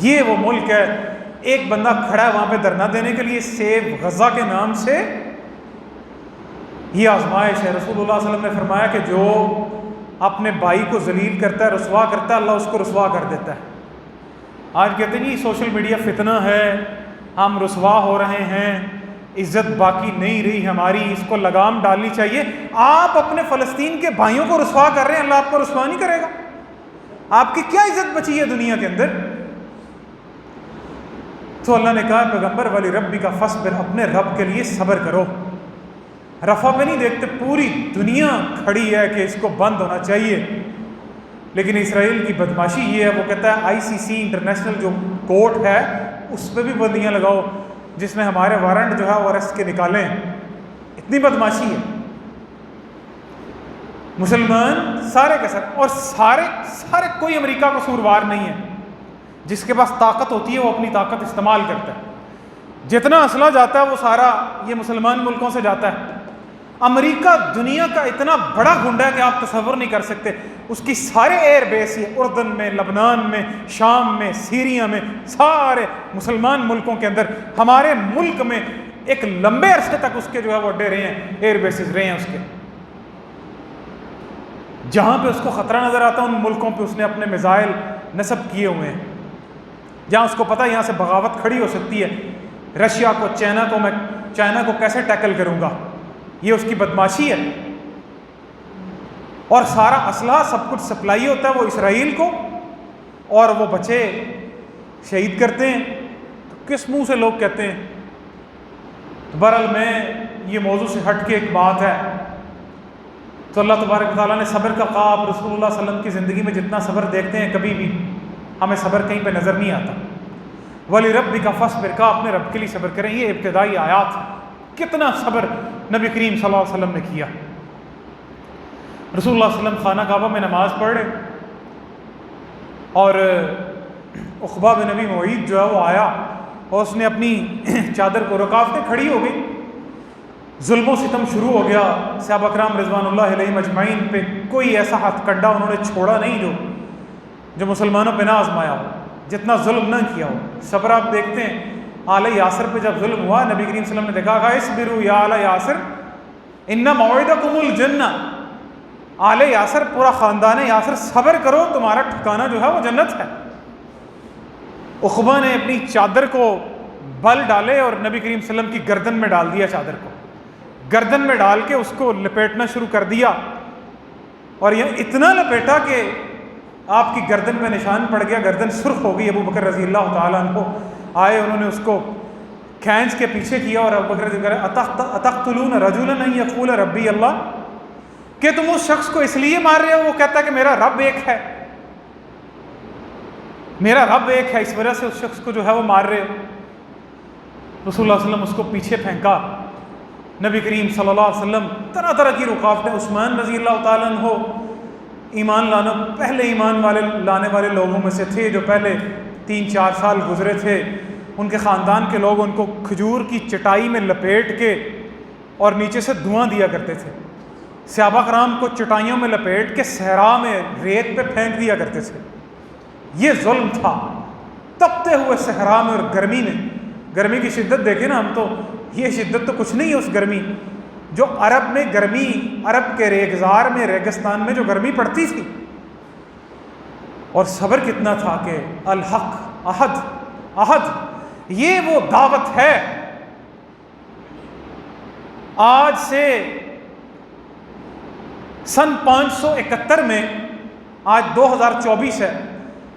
یہ وہ ملک ہے، ایک بندہ کھڑا ہے وہاں پہ دھرنا دینے کے لیے، سیو غزہ کے نام سے۔ یہ آزمائش ہے۔ رسول اللہ صلی اللہ علیہ وسلم نے فرمایا کہ جو اپنے بھائی کو ذلیل کرتا ہے، رسوا کرتا ہے، اللہ اس کو رسوا کر دیتا ہے۔ آج کہتے ہیں جی سوشل میڈیا فتنہ ہے، ہم رسوا ہو رہے ہیں، عزت باقی نہیں رہی ہماری، اس کو لگام ڈالنی چاہیے۔ آپ اپنے فلسطین کے بھائیوں کو رسوا کر رہے ہیں، اللہ آپ کو رسوا نہیں کرے گا؟ آپ کی کیا عزت بچی ہے دنیا کے اندر؟ تو اللہ نے کہا پیغمبر ولی ربی کا فصبر، اپنے رب کے لیے صبر کرو۔ رفع پہ نہیں دیکھتے، پوری دنیا کھڑی ہے کہ اس کو بند ہونا چاہیے، لیکن اسرائیل کی بدماشی یہ ہے، وہ کہتا ہے ICC انٹرنیشنل جو کورٹ ہے اس پہ بھی بندیاں لگاؤ، جس میں ہمارے وارنٹ جو ہے وہ ارسٹ کے نکالیں۔ اتنی بدماشی ہے۔ مسلمان سارے کے ساتھ، اور سارے کوئی امریکہ کا قصوروار نہیں ہے۔ جس کے پاس طاقت ہوتی ہے وہ اپنی طاقت استعمال کرتا ہے، جتنا اسلحہ جاتا ہے وہ سارا یہ مسلمان ملکوں سے جاتا ہے۔ امریکہ دنیا کا اتنا بڑا گنڈا ہے کہ آپ تصور نہیں کر سکتے، اس کی سارے ایئر بیس یہ اردن میں، لبنان میں، شام میں، سیریا میں، سارے مسلمان ملکوں کے اندر، ہمارے ملک میں ایک لمبے عرصے تک اس کے جو ہے وہ اڈے رہے ہیں، ایئر بیسز رہے ہیں اس کے۔ جہاں پہ اس کو خطرہ نظر آتا ہے ان ملکوں پہ اس نے اپنے میزائل نصب کیے ہوئے ہیں، جہاں اس کو پتہ ہے یہاں سے بغاوت کھڑی ہو سکتی ہے، رشیا کو، چائنا کو کیسے ٹیکل کروں گا، یہ اس کی بدماشی ہے۔ اور سارا اسلحہ سب کچھ سپلائی ہوتا ہے وہ اسرائیل کو، اور وہ بچے شہید کرتے ہیں۔ تو کس منہ سے لوگ کہتے ہیں؟ بہرحال میں یہ موضوع سے ہٹ کے ایک بات ہے، تو اللہ تبارک تعالیٰ نے صبر کا خواب رسول اللہ صلی اللہ علیہ وسلم کی زندگی میں جتنا صبر دیکھتے ہیں کبھی بھی ہمیں صبر کہیں پہ نظر نہیں آتا۔ ولی ربی کا فصبر، کا اپنے رب کے لیے صبر کریں، یہ ابتدائی آیات، کتنا صبر نبی کریم صلی اللہ علیہ وسلم نے کیا۔ رسول اللہ صلی اللہ علیہ وسلم خانہ کعبہ میں نماز پڑھ رہے، اور عقبہ بن نبی معیط جو ہے وہ آیا اور اس نے اپنی چادر کو، رکاوٹیں کھڑی ہو گئی، ظلم و ستم شروع ہو گیا۔ صحابہ کرام رضوان اللہ علیہم اجمعین پہ کوئی ایسا ہتھ کنڈا انہوں نے چھوڑا نہیں جو مسلمانوں پہ نہ آزمایا ہو، جتنا ظلم نہ کیا ہو۔ صبر آپ دیکھتے ہیں آل یاسر پہ جب ظلم ہوا، نبی کریم صلی اللہ علیہ وسلم نے دیکھا کہ اصبروا یا آل یاسر ان موعدکم الجنہ، آل یاسر پورا خاندان یاسر صبر کرو، تمہارا ٹھکانہ جو ہے وہ جنت ہے۔ عقبہ نے اپنی چادر کو بل ڈالے اور نبی کریم صلی اللہ علیہ وسلم کی گردن میں ڈال دیا، چادر کو گردن میں ڈال کے اس کو لپیٹنا شروع کر دیا، اور یہ اتنا لپیٹا کہ آپ کی گردن میں نشان پڑ گیا، گردن سرخ ہو گئی۔ ابو بکر رضی اللہ تعالیٰ عنہ آئے، انہوں نے اس کو کھینچ کے پیچھے کیا، اور ابو بکر رضی اللہ عنہ، اتقتلون رجلا ان یقول ربی اللہ، کہ تم اس شخص کو اس لیے مار رہے ہو وہ کہتا ہے کہ میرا رب ایک ہے، میرا رب ایک ہے، اس وجہ سے اس شخص کو جو ہے وہ مار رہے ہو۔ رسول اللہ صلی اللہ علیہ وسلم اس کو پیچھے پھینکا۔ نبی کریم صلی اللہ علیہ وسلم طرح طرح کی رکاوٹیں، عثمان رضی اللہ تعالیٰ عنہ پہلے ایمان لانے والے لوگوں میں سے تھے، جو پہلے 3-4 سال گزرے تھے، ان کے خاندان کے لوگ ان کو کھجور کی چٹائی میں لپیٹ کے اور نیچے سے دھواں دیا کرتے تھے۔ صحابہ کرام کو چٹائیوں میں لپیٹ کے صحرا میں ریت پہ پھینک دیا کرتے تھے۔ یہ ظلم تھا، تپتے ہوئے صحرا میں اور گرمی میں۔ گرمی کی شدت دیکھیں نا ہم، تو یہ شدت تو کچھ نہیں ہے اس گرمی جو عرب میں گرمی، عرب کے ریگزار میں، ریگستان میں جو گرمی پڑتی تھی۔ اور صبر کتنا تھا کہ الحق احد، یہ وہ دعوت ہے۔ آج سے سن 571 میں، آج 2024 ہے،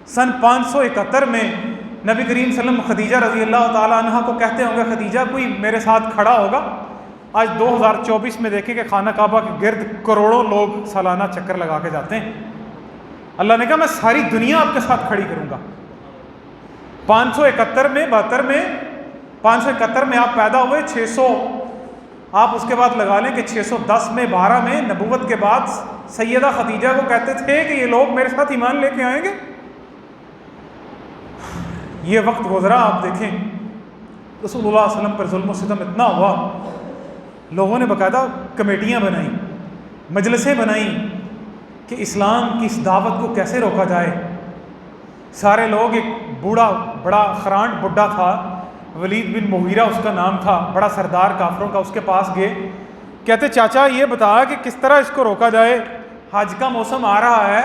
سن 571 میں نبی کریم صلی اللہ علیہ وسلم خدیجہ رضی اللہ تعالیٰ عنہ کو کہتے ہوں گے خدیجہ کوئی میرے ساتھ کھڑا ہوگا۔ آج 2024 میں دیکھیں کہ خانہ کعبہ کے گرد کروڑوں لوگ سالانہ چکر لگا کے جاتے ہیں۔ اللہ نے کہا میں ساری دنیا آپ کے ساتھ کھڑی کروں گا۔ 571 میں 72 میں 571 میں آپ پیدا ہوئے، 600 آپ اس کے بعد لگا لیں کہ 610 میں 12 میں نبوت کے بعد سیدہ خدیجہ کو کہتے تھے کہ یہ لوگ میرے ساتھ ایمان لے کے آئیں گے۔ یہ وقت گزرا، آپ دیکھیں رسول اللہ صلی اللہ علیہ وسلم پر ظلم و ستم اتنا ہوا، لوگوں نے باقاعدہ کمیٹیاں بنائیں، مجلسیں بنائیں کہ اسلام کی اس دعوت کو کیسے روکا جائے۔ سارے لوگ، ایک بڑا خرانٹ بڈھا تھا، ولید بن مغیرہ اس کا نام تھا، بڑا سردار کافروں کا، اس کے پاس گئے، کہتے چاچا یہ بتا کہ کس طرح اس کو روکا جائے، حج کا موسم آ رہا ہے،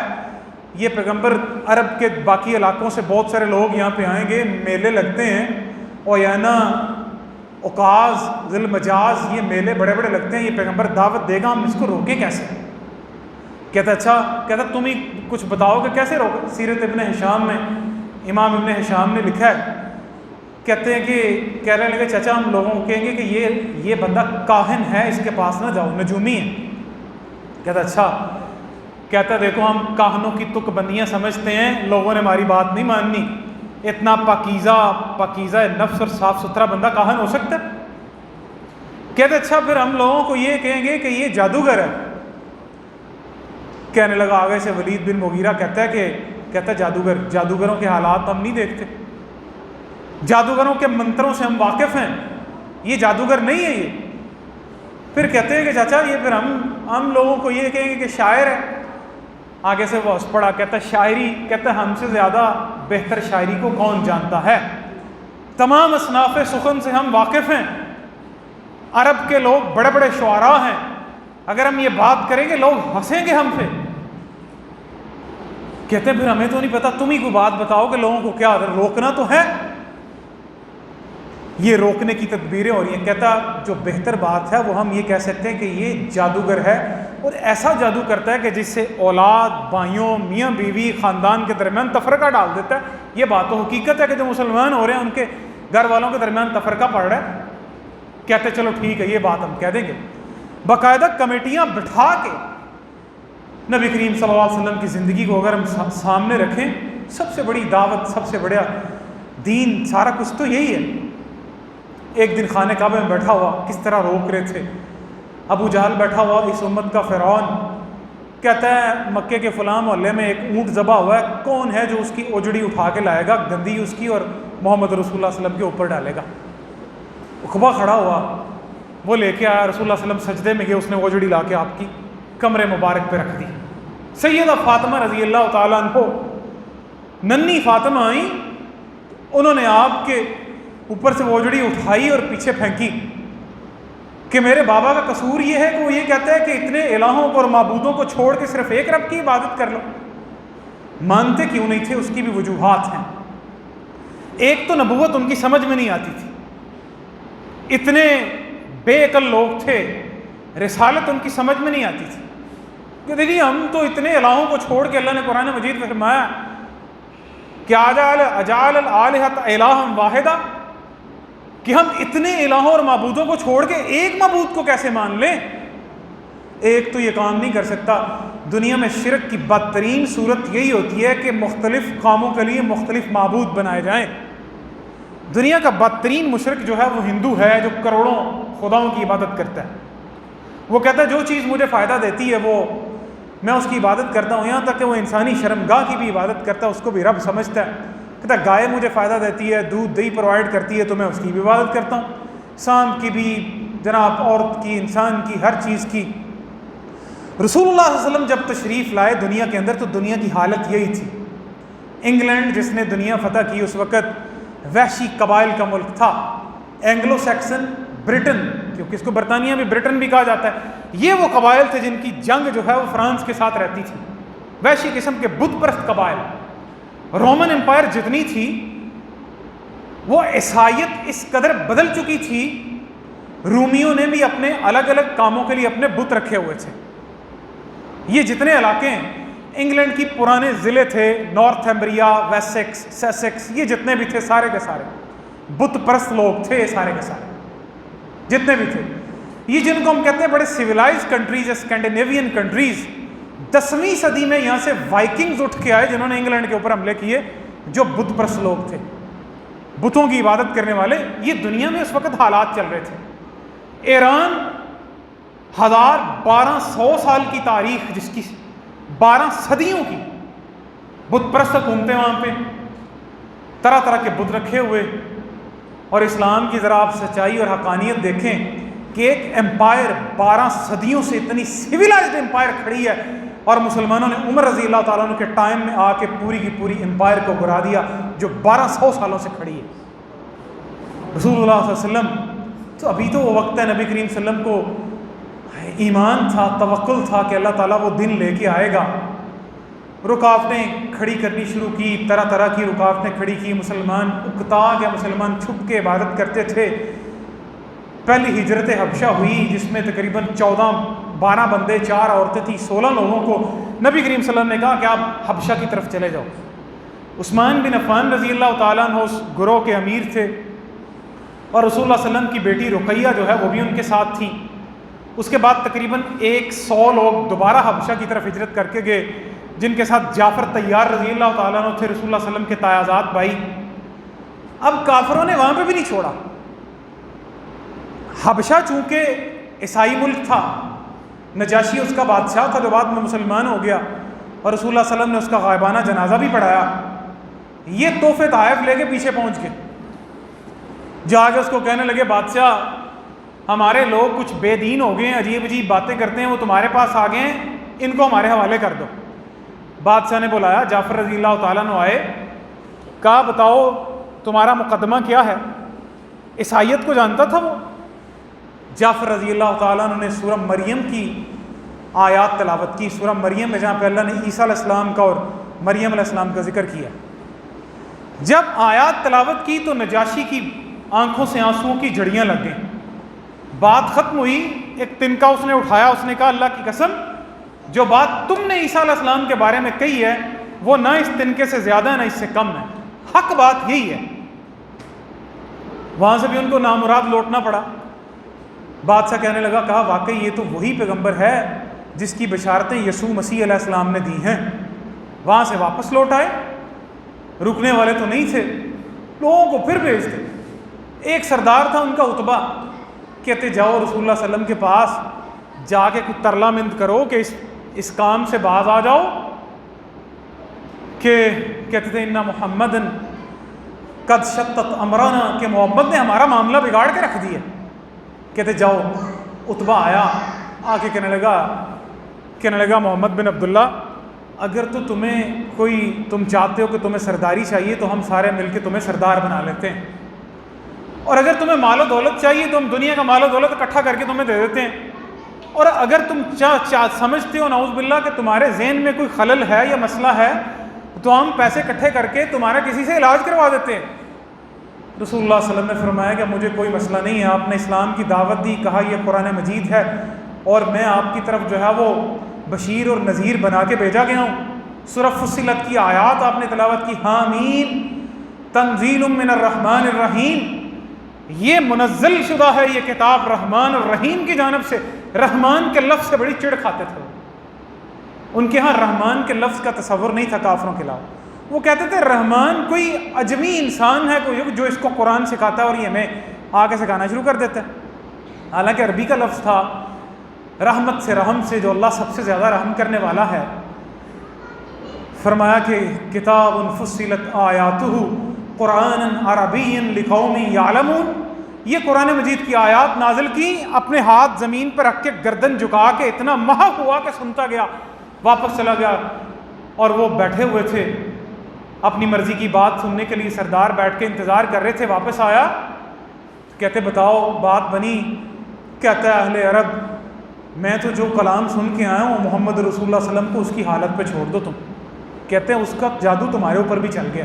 یہ پیغمبر عرب کے باقی علاقوں سے بہت سارے لوگ یہاں پہ آئیں گے، میلے لگتے ہیں، اویانا، اوکاز، ذی المجاز، یہ میلے بڑے بڑے لگتے ہیں، یہ پیغمبر دعوت دے گا، ہم اس کو روکیں کیسے؟ کہتا اچھا، کہتا تم ہی کچھ بتاؤ کہ کیسے روکیں۔ سیرت ابن ہشام میں امام ابن ہشام نے لکھا ہے کہتے ہیں کہ کہنے لگے چچا ہم لوگوں کو کہیں گے کہ یہ بندہ کاہن ہے، اس کے پاس نہ جاؤ، نجومی ہے۔ کہتا اچھا، کہتا دیکھو ہم کاہنوں کی تک بندیاں سمجھتے ہیں، لوگوں نے ہماری بات نہیں ماننی، اتنا پاکیزہ نفس اور صاف ستھرا بندہ کاہن ہو سکتا ہے؟ کہتے اچھا پھر ہم لوگوں کو یہ کہیں گے کہ یہ جادوگر ہے۔ کہنے لگا آگے سے ولید بن مغیرہ کہتا ہے جادوگروں کے حالات ہم نہیں دیکھتے، جادوگروں کے منتروں سے ہم واقف ہیں، یہ جادوگر نہیں ہے یہ۔ پھر کہتے ہیں کہ چاچا یہ پھر ہم لوگوں کو یہ کہیں گے کہ شاعر ہے۔ آگے سے وہ ہنس پڑا، کہتا شاعری، کہتا ہم سے زیادہ بہتر شاعری کو کون جانتا ہے، تمام اصناف سخن سے ہم واقف ہیں، عرب کے لوگ بڑے بڑے شعراء ہیں، اگر ہم یہ بات کریں گے لوگ ہنسیں گے ہم پہ۔ کہتے ہیں پھر ہمیں تو نہیں پتا، تم ہی کو بات بتاؤ کہ لوگوں کو کیا روکنا تو ہے، یہ روکنے کی تدبیریں ہو رہی ہیں۔ کہتا جو بہتر بات ہے وہ ہم یہ کہہ سکتے ہیں کہ یہ جادوگر ہے اور ایسا جادو کرتا ہے کہ جس سے اولاد، بھائیوں، میاں بیوی، خاندان کے درمیان تفرقہ ڈال دیتا ہے۔ یہ بات تو حقیقت ہے کہ جو مسلمان ہو رہے ہیں ان کے گھر والوں کے درمیان تفرقہ پڑ رہا ہے۔ کہتے چلو ٹھیک ہے یہ بات ہم کہہ دیں گے۔ باقاعدہ کمیٹیاں بٹھا کے نبی کریم صلی اللہ علیہ وسلم کی زندگی کو اگر ہم سامنے رکھیں، سب سے بڑی دعوت، سب سے بڑا دین، سارا کچھ تو یہی ہے۔ ایک دن خانہ کعبہ میں بیٹھا ہوا کس طرح روک رہے تھے، ابو جہل بیٹھا ہوا اس امت کا فرعون، کہتا ہے مکے کے فلاں محلے میں ایک اونٹ ذبح ہوا ہے، کون ہے جو اس کی اوجڑی اٹھا کے لائے گا، گندی اس کی، اور محمد رسول اللہ صلی اللہ علیہ وسلم کے اوپر ڈالے گا۔ عقبہ کھڑا ہوا، وہ لے کے آیا، رسول اللہ صلی اللہ علیہ وسلم سجدے میں گئے، اس نے اوجڑی لا کے آپ کی کمرے مبارک پہ رکھ دی۔ سیدہ فاطمہ رضی اللہ تعالیٰ عنہ، ننھی فاطمہ آئیں، انہوں نے آپ کے اوپر سے وہ اوجڑی اٹھائی اور پیچھے پھینکی کہ میرے بابا کا قصور یہ ہے کہ وہ یہ کہتا ہے کہ اتنے الہوں کو اور معبودوں کو چھوڑ کے صرف ایک رب کی عبادت کر لو۔ مانتے کیوں نہیں تھے، اس کی بھی وجوہات ہیں۔ ایک تو نبوت ان کی سمجھ میں نہیں آتی تھی، اتنے بے عقل لوگ تھے، رسالت ان کی سمجھ میں نہیں آتی تھی کہ دیکھیے ہم تو اتنے الہوں کو چھوڑ کے، اللہ نے قرآن مجید میں فرمایا کہ اجعل الآلہۃ الہا واحدا، کہ ہم اتنے الہوں اور معبودوں کو چھوڑ کے ایک معبود کو کیسے مان لیں؟ ایک تو یہ کام نہیں کر سکتا۔ دنیا میں شرک کی بدترین صورت یہی ہوتی ہے کہ مختلف کاموں کے لیے مختلف معبود بنائے جائیں۔ دنیا کا بدترین مشرک جو ہے وہ ہندو ہے، جو کروڑوں خداؤں کی عبادت کرتا ہے۔ وہ کہتا ہے جو چیز مجھے فائدہ دیتی ہے وہ میں اس کی عبادت کرتا ہوں، یہاں تک کہ وہ انسانی شرمگاہ کی بھی عبادت کرتا ہے، اس کو بھی رب سمجھتا ہے۔ کہتا ہے گائے مجھے فائدہ دیتی ہے، دودھ دہی پرووائڈ کرتی ہے، تو میں اس کی بھی عبادت کرتا ہوں، سانپ کی بھی، جناب عورت کی، انسان کی، ہر چیز کی۔ رسول اللہ صلی اللہ علیہ وسلم جب تشریف لائے دنیا کے اندر تو دنیا کی حالت یہی تھی۔ انگلینڈ جس نے دنیا فتح کی اس وقت وحشی قبائل کا ملک تھا، اینگلو سیکسن، برٹن، کیونکہ اس کو برطانیہ بھی برٹن بھی کہا جاتا ہے، یہ وہ قبائل تھے جن کی جنگ جو ہے وہ فرانس کے ساتھ رہتی تھی، وحشی قسم کے بت پرست قبائل۔ رومن امپائر جتنی تھی وہ عیسائیت اس قدر بدل چکی تھی، رومیوں نے بھی اپنے الگ الگ کاموں کے لیے اپنے بت رکھے ہوئے تھے۔ یہ جتنے علاقے ہیں انگلینڈ کی پرانے ضلع تھے، نارتھ ایمبریا، ویسیکس، سیسیکس، یہ جتنے بھی تھے سارے کے سارے بت پرست لوگ تھے، سارے کے سارے جتنے بھی تھے۔ یہ جن کو ہم کہتے ہیں بڑے سویلائز کنٹریز، اسکینڈینیوین کنٹریز، 10ویں صدی میں یہاں سے وائکنگز اٹھ کے آئے جنہوں نے انگلینڈ کے اوپر حملے کیے، جو بت پرست لوگ تھے، بتوں کی عبادت کرنے والے۔ یہ دنیا میں اس وقت حالات چل رہے تھے۔ ایران 1200 سال کی تاریخ، جس کی 12 صدیوں کی بت پرست حکومتیں وہاں پہ، طرح طرح کے بت رکھے ہوئے، اور اسلام کی ذرا آپ سچائی اور حقانیت دیکھیں کہ ایک امپائر 12 صدیوں سے اتنی سویلائزڈ امپائر کھڑی ہے، اور مسلمانوں نے عمر رضی اللہ تعالیٰ عنہ کے ٹائم میں آ کے پوری کی پوری امپائر کو گرا دیا جو 1200 سالوں سے کھڑی ہے۔ رسول اللہ صلی اللہ علیہ وسلم تو ابھی تو وہ وقت ہے، نبی کریم صلی اللہ علیہ وسلم کو ایمان تھا، توکل تھا کہ اللہ تعالیٰ وہ دن لے کے آئے گا۔ رکاوٹیں کھڑی کرنی شروع کی، طرح طرح کی رکاوٹیں کھڑی کی، مسلمان اکتا گیا، مسلمان چھپ کے عبادت کرتے تھے۔ پہلی ہجرت حبشہ ہوئی جس میں تقریباً 12 بندے، 4 عورتیں تھیں، 16 لوگوں کو نبی کریم صلی اللہ علیہ وسلم نے کہا کہ آپ حبشہ کی طرف چلے جاؤ۔ عثمان بن عفان رضی اللہ تعالیٰ عنہ اس گروہ کے امیر تھے، اور رسول اللہ صلی اللہ علیہ وسلم کی بیٹی رقیہ جو ہے وہ بھی ان کے ساتھ تھی۔ اس کے بعد تقریباً 100 لوگ دوبارہ حبشہ کی طرف ہجرت کر کے گئے، جن کے ساتھ جعفر طیار رضی اللہ تعالیٰ عنہ تھے، رسول اللہ صلی اللہ علیہ وسلم کے تایازات بھائی۔ اب کافروں نے وہاں پہ بھی نہیں چھوڑا۔ حبشہ چونکہ عیسائی ملک تھا، نجاشی اس کا بادشاہ تھا جو بعد میں مسلمان ہو گیا، اور رسول اللہ صلی اللہ علیہ وسلم نے اس کا غائبانہ جنازہ بھی پڑھایا۔ یہ تحفے طائف لے کے پیچھے پہنچ گئے، جا کے اس کو کہنے لگے بادشاہ ہمارے لوگ کچھ بے دین ہو گئے ہیں، عجیب عجیب باتیں کرتے ہیں، وہ تمہارے پاس آ گئے ہیں، ان کو ہمارے حوالے کر دو۔ بادشاہ نے بلایا، جعفر رضی اللہ تعالیٰ عنہ آئے، کہا بتاؤ تمہارا مقدمہ کیا ہے؟ عیسائیت کو جانتا تھا وہ۔ جعفر رضی اللہ تعالیٰ عنہ نے سورہ مریم کی آیات تلاوت کی، سورہ مریم میں جہاں پہ اللہ نے عیسیٰ علیہ السلام کا اور مریم علیہ السلام کا ذکر کیا۔ جب آیات تلاوت کی تو نجاشی کی آنکھوں سے آنسوؤں کی جھڑیاں لگ گئیں۔ بات ختم ہوئی، ایک تنکا اس نے اٹھایا، اس نے کہا اللہ کی قسم جو بات تم نے عیسیٰ علیہ السلام کے بارے میں کہی ہے وہ نہ اس تنکے سے زیادہ ہے نہ اس سے کم ہے، حق بات یہی ہے۔ وہاں سے بھی ان کو نامراد لوٹنا پڑا۔ بادشاہ کہنے لگا، کہا واقعی یہ تو وہی پیغمبر ہے جس کی بشارتیں یسوع مسیح علیہ السلام نے دی ہیں۔ وہاں سے واپس لوٹ آئے، رکنے والے تو نہیں تھے، لوگوں کو پھر بھیجتے۔ ایک سردار تھا ان کا عتبہ، کہتے جاؤ رسول اللہ صلی اللہ علیہ وسلم کے پاس جا کے کچھ ترلا مند کرو کہ اس کام سے باز آ جاؤ، کہ کہتے تھے ان محمد قد شتت امرنا، کہ محمد نے ہمارا معاملہ بگاڑ کے رکھ دیا۔ کہتے جاؤ۔ عتبہ آیا، آ کے کہنے لگا محمد بن عبداللہ اگر تو تم چاہتے ہو کہ تمہیں سرداری چاہیے تو ہم سارے مل کے تمہیں سردار بنا لیتے ہیں، اور اگر تمہیں مال و دولت چاہیے تو ہم دنیا کا مال و دولت اکٹھا کر کے تمہیں دے دیتے ہیں، اور اگر تم سمجھتے ہو نعوذ باللہ کہ تمہارے ذہن میں کوئی خلل ہے یا مسئلہ ہے تو ہم پیسے اکٹھے کر کے تمہارا کسی سے علاج کروا دیتے ہیں۔ رسول اللہ صلی اللہ علیہ وسلم نے فرمایا کہ مجھے کوئی مسئلہ نہیں ہے، آپ نے اسلام کی دعوت دی، کہا یہ قرآن مجید ہے اور میں آپ کی طرف جو ہے وہ بشیر اور نذیر بنا کے بھیجا گیا ہوں۔ سورہ فصلت کی آیات آپ نے تلاوت کی، حامیم تنزیل من الرحمن الرحیم، یہ منزل شدہ ہے یہ کتاب رحمان اور رحیم کی جانب سے۔ رحمان کے لفظ سے بڑی چڑ کھاتے تھے، ان کے ہاں رحمان کے لفظ کا تصور نہیں تھا کافروں کے علاوہ۔ وہ کہتے تھے رحمان کوئی اجمی انسان ہے کوئی جو اس کو قرآن سکھاتا ہے اور یہ ہمیں آ کے سکھانا شروع کر دیتا ہے۔ حالانکہ عربی کا لفظ تھا رحمت سے، رحم سے، جو اللہ سب سے زیادہ رحم کرنے والا ہے۔ فرمایا کہ کتاب فصلت آیاتہ قرآن عربی لقوم یعلمون، یہ قرآن مجید کی آیات نازل کی، اپنے ہاتھ زمین پر رکھ کے گردن جھکا کے اتنا محو ہوا کہ سنتا گیا، واپس چلا گیا۔ اور وہ بیٹھے ہوئے تھے اپنی مرضی کی بات سننے کے لیے، سردار بیٹھ کے انتظار کر رہے تھے، واپس آیا، کہتے بتاؤ بات بنی؟ کہتا ہے اہل عرب میں تو جو کلام سن کے آیا ہوں محمد رسول اللہ صلی اللہ علیہ وسلم کو اس کی حالت پہ چھوڑ دو تم۔ کہتے ہیں اس کا جادو تمہارے اوپر بھی چل گیا۔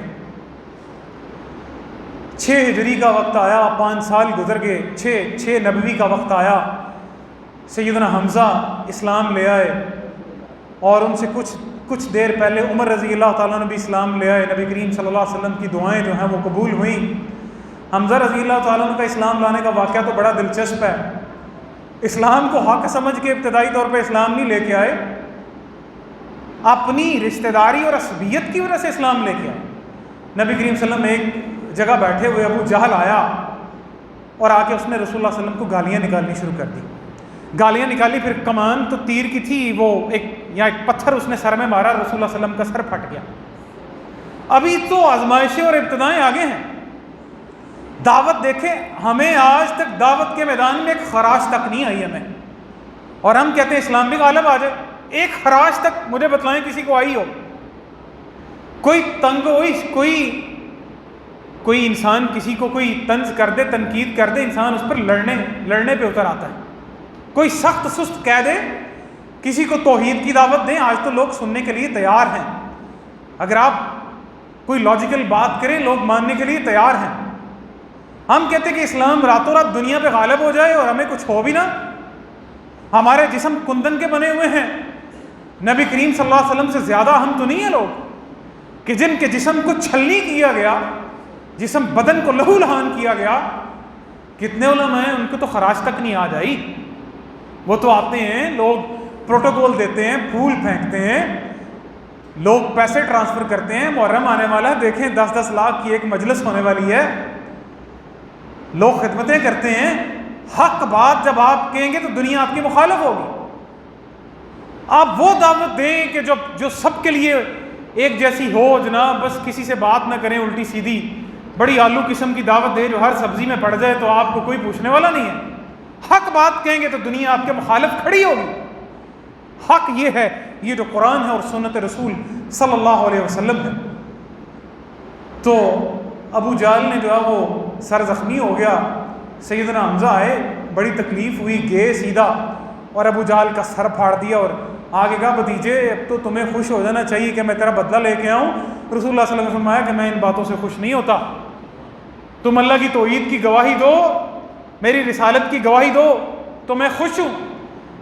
6 ہجری کا وقت آیا، 5 سال گزر گئے، 6 نبوی کا وقت آیا، سیدنا حمزہ اسلام لے آئے، اور ان سے کچھ دیر پہلے عمر رضی اللہ تعالیٰ نے بھی اسلام لے آئے۔ نبی کریم صلی اللہ علیہ وسلم کی دعائیں جو ہیں وہ قبول ہوئیں۔ حمزہ رضی اللہ تعالیٰ عنہ کا اسلام لانے کا واقعہ تو بڑا دلچسپ ہے۔ اسلام کو حق سمجھ کے ابتدائی طور پہ اسلام نہیں لے کے آئے، اپنی رشتہ داری اور عصبیت کی وجہ سے اسلام لے کے آئے۔ نبی کریم صلی اللہ علیہ وسلم ایک جگہ بیٹھے ہوئے، ابو جہل آیا اور آ کے اس نے رسول اللہ صلی اللہ علیہ وسلم کو گالیاں نکالنی شروع کر دی۔ گالیاں نکالی، پھر کمان تو تیر کی تھی، وہ ایک پتھر اس نے سر میں مارا، رسول اللہ صلی اللہ علیہ وسلم کا سر پھٹ گیا۔ ابھی تو آزمائشیں اور ابتدائیں آگے ہیں۔ دعوت دیکھیں، ہمیں آج تک دعوت کے میدان میں ایک خراش تک نہیں آئی ہمیں، اور ہم کہتے ہیں اسلام بھی غالب آ جائے۔ ایک خراش تک مجھے بتلائیں کسی کو آئی ہو، کوئی تنگ ہوئی، کوئی انسان کسی کو کوئی طنز کر دے، تنقید کر دے، انسان اس پر لڑنے پہ اتر آتا ہے۔ کوئی سخت سست کہہ دے، کسی کو توحید کی دعوت دیں، آج تو لوگ سننے کے لیے تیار ہیں۔ اگر آپ کوئی لاجیکل بات کریں لوگ ماننے کے لیے تیار ہیں۔ ہم کہتے ہیں کہ اسلام راتوں رات دنیا پہ غالب ہو جائے اور ہمیں کچھ ہو بھی نہ۔ ہمارے جسم کندن کے بنے ہوئے ہیں، نبی کریم صلی اللہ علیہ وسلم سے زیادہ ہم تو نہیں ہیں لوگ کہ جن کے جسم کو چھلنی کیا گیا، جسم بدن کو لہو لہان کیا گیا، کتنے علماء ہیں ان کو تو خراج تک نہیں آ جائی، وہ تو آتے ہیں، لوگ پروٹوکول دیتے ہیں، پھول پھینکتے ہیں، لوگ پیسے ٹرانسفر کرتے ہیں، محرم آنے والا ہے، دیکھیں 10-10 لاکھ کی ایک مجلس ہونے والی ہے، لوگ خدمتیں کرتے ہیں، حق بات جب آپ کہیں گے تو دنیا آپ کی مخالف ہوگی۔ آپ وہ دعوت دیں کہ جو سب کے لیے ایک جیسی ہو جناب، بس کسی سے بات نہ کریں الٹی سیدھی، بڑی آلو قسم کی دعوت دیں جو ہر سبزی میں پڑ جائے تو آپ کو کوئی پوچھنے والا نہیں ہے۔ حق بات کہیں گے تو دنیا آپ کے مخالف کھڑی ہوگی۔ حق یہ ہے، یہ جو قرآن ہے اور سنت رسول صلی اللہ علیہ وسلم ہے۔ تو ابو جہل نے جو ہے وہ سر زخمی ہو گیا، سیدنا حمزہ آئے، بڑی تکلیف ہوئی، گئے سیدھا اور ابو جہل کا سر پھاڑ دیا اور آگے کہا بھتیجے اب تو تمہیں خوش ہو جانا چاہیے کہ میں تیرا بدلہ لے کے آؤں۔ رسول اللہ صلی اللہ علیہ وسلم نے فرمایا کہ میں ان باتوں سے خوش نہیں ہوتا، تم اللہ کی توحید کی گواہی دو، میری رسالت کی گواہی دو تو میں خوش ہوں۔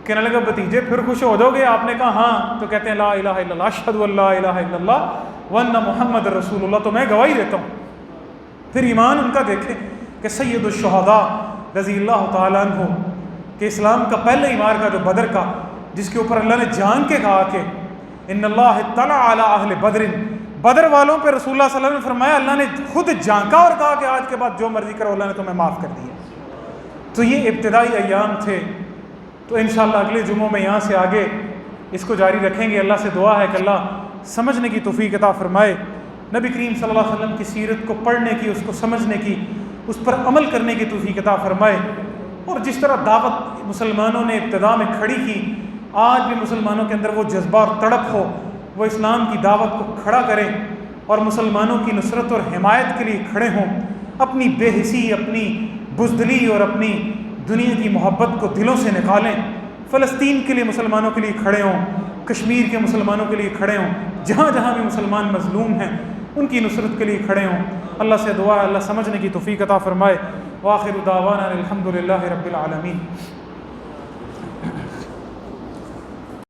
کہنے لگا بھتیجے پھر خوش ہو جاؤ گے؟ آپ نے کہا ہاں، تو کہتے ہیں لا الہ الا اللہ اشہد ان لا الہ الا اللہ وان محمد رسول اللہ، تو میں گواہی دیتا ہوں۔ پھر ایمان ان کا دیکھیں کہ سید الشہداء رضی اللہ تعالیٰ عنہ کہ اسلام کا پہلے ہی مار کا جو بدر کا، جس کے اوپر اللہ نے جان کے کہا کہ ان اللہ اطلع علی اہل بدر، بدر والوں پہ رسول اللہ صلی اللہ علیہ وسلم نے فرمایا اللہ نے خود جھانکا اور کہا کہ آج کے بعد جو مرضی کرو اللہ نے تمہیں معاف کر دیا۔ تو یہ ابتدائی ایام تھے، تو انشاءاللہ اگلے جمعوں میں یہاں سے آگے اس کو جاری رکھیں گے۔ اللہ سے دعا ہے کہ اللہ سمجھنے کی توفیق عطا فرمائے، نبی کریم صلی اللہ علیہ وسلم کی سیرت کو پڑھنے کی، اس کو سمجھنے کی، اس پر عمل کرنے کی توفیق عطا فرمائے، اور جس طرح دعوت مسلمانوں نے ابتدا میں کھڑی کی، آج بھی مسلمانوں کے اندر وہ جذبہ اور تڑپ ہو، وہ اسلام کی دعوت کو کھڑا کریں اور مسلمانوں کی نصرت اور حمایت کے لیے کھڑے ہوں، اپنی بے حسی، اپنی بزدلی اور اپنی دنیا کی محبت کو دلوں سے نکالیں، فلسطین کے لیے مسلمانوں کے لیے کھڑے ہوں، کشمیر کے مسلمانوں کے لیے کھڑے ہوں، جہاں جہاں بھی مسلمان مظلوم ہیں ان کی نصرت کے لیے کھڑے ہوں۔ اللہ سے دعا ہے اللہ سمجھنے کی توفیق عطا فرمائے۔ وآخر دعوانا الحمد للہ رب العالمین۔